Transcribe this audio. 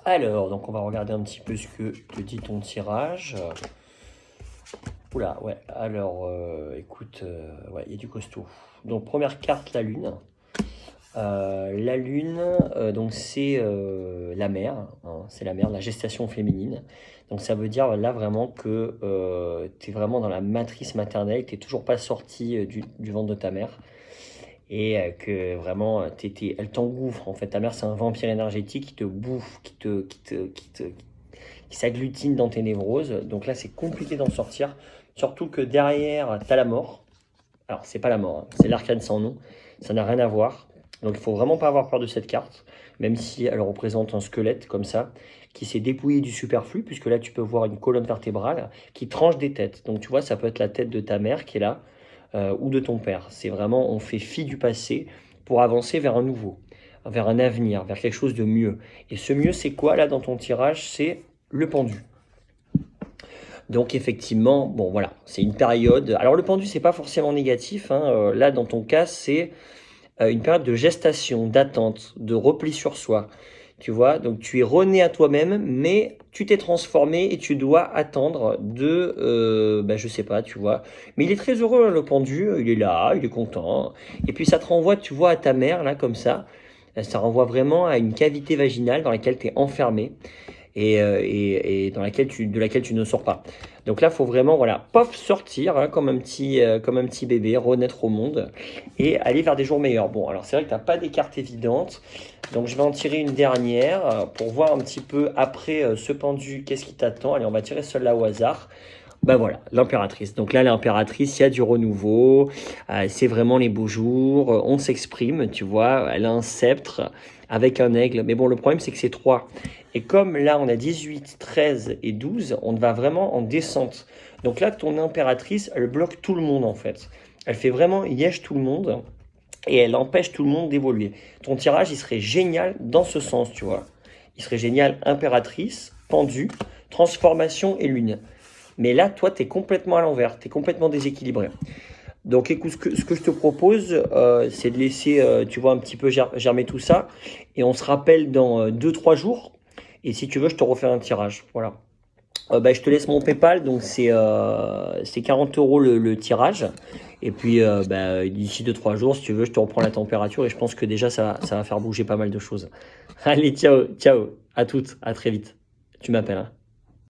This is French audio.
Alors, donc on va regarder un petit peu ce que te dit ton tirage. Oula, ouais, alors, écoute, ouais, il y a du costaud. Donc, première carte, la Lune. La Lune, donc c'est la mère, hein, c'est la mère, la gestation féminine. Donc ça veut dire là vraiment que tu es vraiment dans la matrice maternelle, tu n'es toujours pas sorti du ventre de ta mère et que vraiment elle t'engouffre en fait. Ta mère c'est un vampire énergétique qui te bouffe, qui s'agglutine dans tes névroses. Donc là c'est compliqué d'en sortir, surtout que derrière tu as la mort. Alors, c'est pas la mort, hein, c'est l'arcane sans nom, ça n'a rien à voir. Donc, il faut vraiment pas avoir peur de cette carte, même si elle représente un squelette comme ça, qui s'est dépouillé du superflu, puisque là, tu peux voir une colonne vertébrale qui tranche des têtes. Donc, tu vois, ça peut être la tête de ta mère qui est là, ou de ton père. C'est vraiment, on fait fi du passé pour avancer vers un nouveau, vers un avenir, vers quelque chose de mieux. Et ce mieux, c'est quoi, là, dans ton tirage? C'est le pendu. Donc effectivement, bon voilà, c'est une période. Alors le pendu, c'est pas forcément négatif, hein. Là, dans ton cas, c'est une période de gestation, d'attente, de repli sur soi. Tu vois, donc tu es rené à toi-même, mais tu t'es transformé et tu dois attendre je sais pas, tu vois. Mais il est très heureux, hein, le pendu, il est là, il est content. Et puis ça te renvoie, tu vois, à ta mère, là, comme ça. Ça renvoie vraiment à une cavité vaginale dans laquelle tu es enfermé et de laquelle tu ne sors pas. Donc là, il faut vraiment, voilà, pof, sortir hein, comme un petit bébé, renaître au monde et aller vers des jours meilleurs. Bon, alors c'est vrai que tu n'as pas des cartes évidentes, donc je vais en tirer une dernière pour voir un petit peu après ce pendu, qu'est-ce qui t'attend. Allez, on va tirer celle-là au hasard. Ben voilà, l'impératrice. Donc là, l'impératrice, il y a du renouveau, c'est vraiment les beaux jours, on s'exprime, tu vois, elle a un sceptre avec un aigle. Mais bon, le problème, c'est que c'est 3. Et comme là, on a 18, 13 et 12, on va vraiment en descente. Donc là, ton impératrice, elle bloque tout le monde, en fait. Elle fait vraiment yèche tout le monde et elle empêche tout le monde d'évoluer. Ton tirage, il serait génial dans ce sens, tu vois. Il serait génial, impératrice, pendu, transformation et lune. Mais là, toi, tu es complètement à l'envers, tu es complètement déséquilibré. Donc écoute, ce que je te propose, c'est de laisser, tu vois, un petit peu germer tout ça. Et on se rappelle dans 2-3 jours. Et si tu veux, je te refais un tirage. Voilà. Je te laisse mon PayPal, donc c'est 40 euros le tirage. Et puis d'ici 2-3 jours, si tu veux, je te reprends la température et je pense que déjà ça va faire bouger pas mal de choses. Allez, ciao, ciao, à toutes, à très vite. Tu m'appelles, hein.